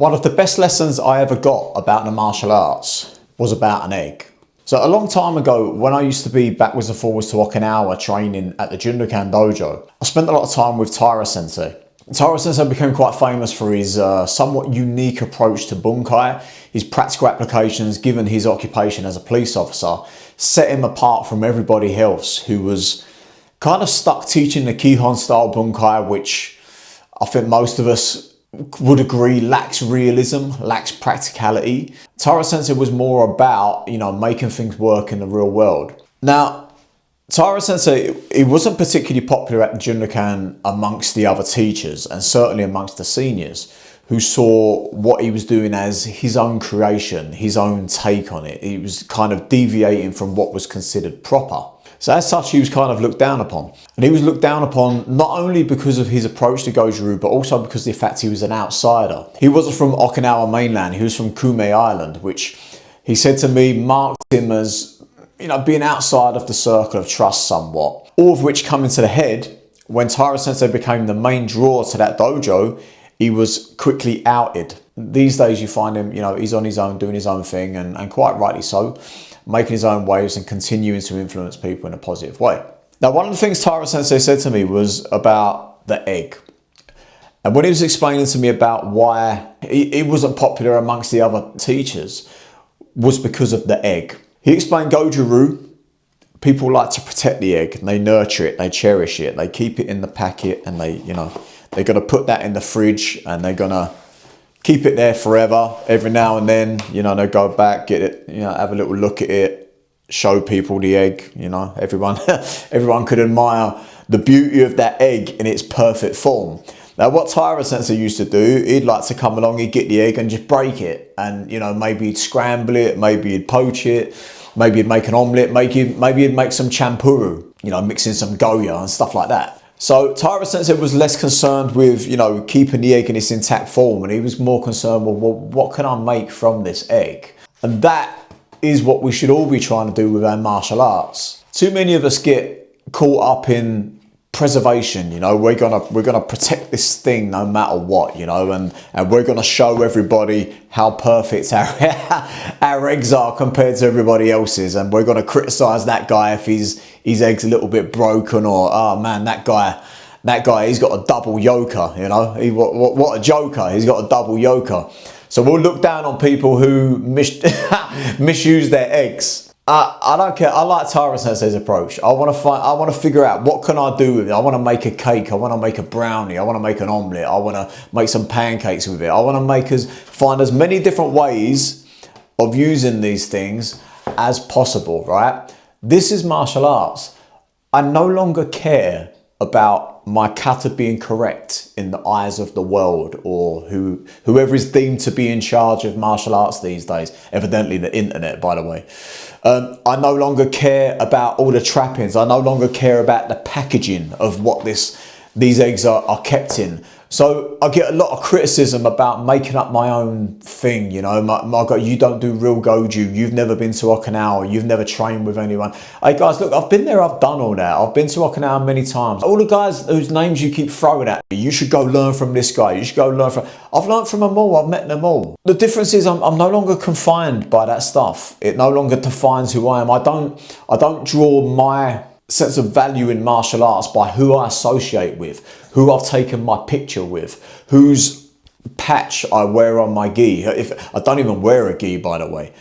One of the best lessons I ever got about the martial arts was about an egg. So a long time ago, when I used to be backwards and forwards to Okinawa training at the Jundokan Dojo, I spent a lot of time with Taira Sensei. Taira Sensei became quite famous for his somewhat unique approach to bunkai. His practical applications, given his occupation as a police officer, set him apart from everybody else who was kind of stuck teaching the Kihon style bunkai, which I think most of us would agree lacks realism, lacks practicality. Taira Sensei was more about, making things work in the real world. Now, Taira Sensei, he wasn't particularly popular at the Jundokan amongst the other teachers, and certainly amongst the seniors, who saw what he was doing as his own creation, his own take on it. He was kind of deviating from what was considered proper. So as such, he was kind of looked down upon. And he was looked down upon not only because of his approach to Goju Ryu, but also because of the fact he was an outsider. He wasn't from Okinawa mainland, he was from Kume Island, which he said to me marked him as, being outside of the circle of trust somewhat. All of which come into the head when Taira Sensei became the main draw to that dojo. He was quickly outed. These days you find him, he's on his own, doing his own thing, and quite rightly so, making his own waves and continuing to influence people in a positive way. Now, one of the things Taira Sensei said to me was about the egg. And when he was explaining to me about why he wasn't popular amongst the other teachers, was because of the egg. He explained Goju Ryu, people like to protect the egg, and they nurture it, they cherish it, they keep it in the packet, and they're gonna put that in the fridge, and they're gonna keep it there forever. Every now and then, they go back, get it, have a little look at it, show people the egg, everyone could admire the beauty of that egg in its perfect form. Now, what Taira Sensei used to do, he'd like to come along, he'd get the egg and just break it. And, maybe he'd scramble it, maybe he'd poach it, maybe he'd make an omelette, maybe he'd make some champuru, mix in some goya and stuff like that. So Taira Sensei was less concerned with, keeping the egg in its intact form, and he was more concerned with, well, what can I make from this egg? And that is what we should all be trying to do with our martial arts. Too many of us get caught up in preservation, we're gonna protect this thing no matter what, and we're gonna show everybody how perfect our eggs are compared to everybody else's, and we're gonna criticize that guy if his egg's a little bit broken, or oh man, that guy he's got a double yoker, what a joker, he's got a double yoker. So we'll look down on people who misuse their eggs. I don't care. I like Taira Sensei's approach. I want to figure out what can I do with it. I want to make a cake. I want to make a brownie. I want to make an omelette. I want to make some pancakes with it. I want to find as many different ways of using these things as possible, right? This is martial arts. I no longer care about my kata being correct in the eyes of the world, or whoever is deemed to be in charge of martial arts these days, evidently the internet, by the way. I no longer care about all the trappings. I no longer care about the packaging of what these eggs are kept in. So I get a lot of criticism about making up my own thing, you don't do real Goju, you've never been to Okinawa, you've never trained with anyone. Hey guys, look, I've been there, I've done all that. I've been to Okinawa many times. All the guys whose names you keep throwing at me, you should go learn from this guy, you should go learn from... I've learned from them all, I've met them all. The difference is I'm no longer confined by that stuff. It no longer defines who I am. I don't draw my sense of value in martial arts by who I associate with, who I've taken my picture with, whose patch I wear on my gi. If I don't even wear a gi, by the way.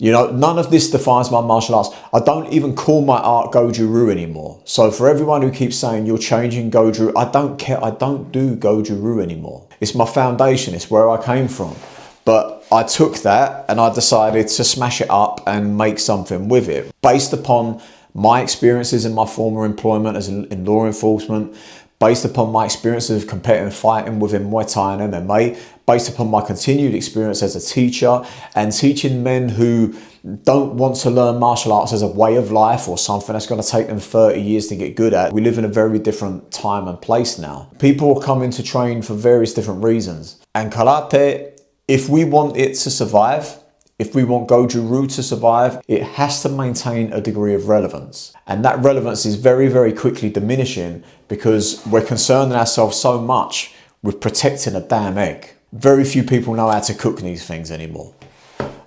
None of this defines my martial arts. I don't even call my art Goju Ryu anymore. So for everyone who keeps saying you're changing Goju Ryu, I don't care. I don't do Goju Ryu anymore. It's my foundation. It's where I came from. But I took that and I decided to smash it up and make something with it based upon my experiences in my former employment in law enforcement, based upon my experiences of competitive fighting within Muay Thai and MMA, based upon my continued experience as a teacher and teaching men who don't want to learn martial arts as a way of life or something that's going to take them 30 years to get good at. We live in a very different time and place now. People are coming to train for various different reasons. And karate, if we want it to survive, if we want Goju Ryu to survive, it has to maintain a degree of relevance. And that relevance is very, very quickly diminishing because we're concerning ourselves so much with protecting a damn egg. Very few people know how to cook these things anymore.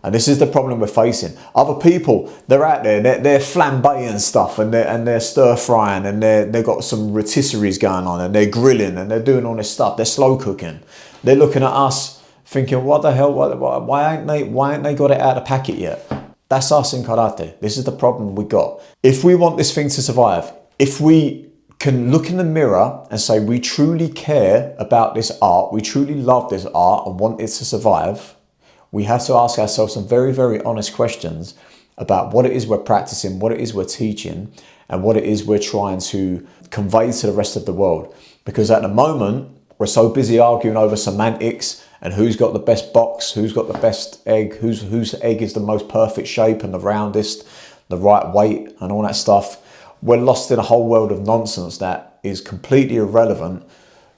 And this is the problem we're facing. Other people, they're out there, they're flambeing stuff, and they're stir frying, and they've got some rotisseries going on, and they're grilling, and they're doing all this stuff. They're slow cooking. They're looking at us thinking, what the hell, why ain't they got it out of the packet yet? That's us in karate. This is the problem we got. If we want this thing to survive, if we can look in the mirror and say we truly care about this art, we truly love this art and want it to survive, we have to ask ourselves some very, very honest questions about what it is we're practicing, what it is we're teaching, and what it is we're trying to convey to the rest of the world. Because at the moment, we're so busy arguing over semantics and who's got the best box, who's got the best egg, whose egg is the most perfect shape and the roundest, the right weight and all that stuff. We're lost in a whole world of nonsense that is completely irrelevant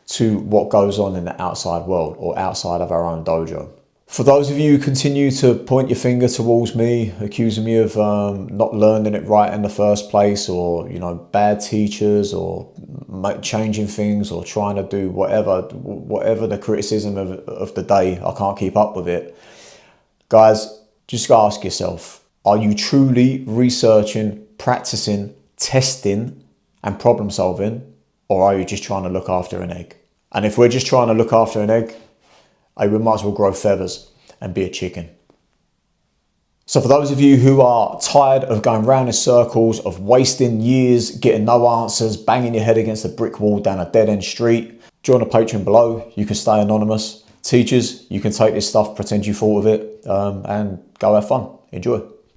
to what goes on in the outside world or outside of our own dojo. For those of you who continue to point your finger towards me, accusing me of not learning it right in the first place, or bad teachers, or changing things, or trying to do whatever the criticism of the day, I can't keep up with it. Guys, just go ask yourself, are you truly researching, practicing, testing and problem solving, or are you just trying to look after an egg? And if we're just trying to look after an egg, we might as well grow feathers and be a chicken. So for those of you who are tired of going round in circles, of wasting years, getting no answers, banging your head against a brick wall down a dead end street, join the Patreon below. You can stay anonymous. Teachers, you can take this stuff, pretend you thought of it, and go have fun. Enjoy.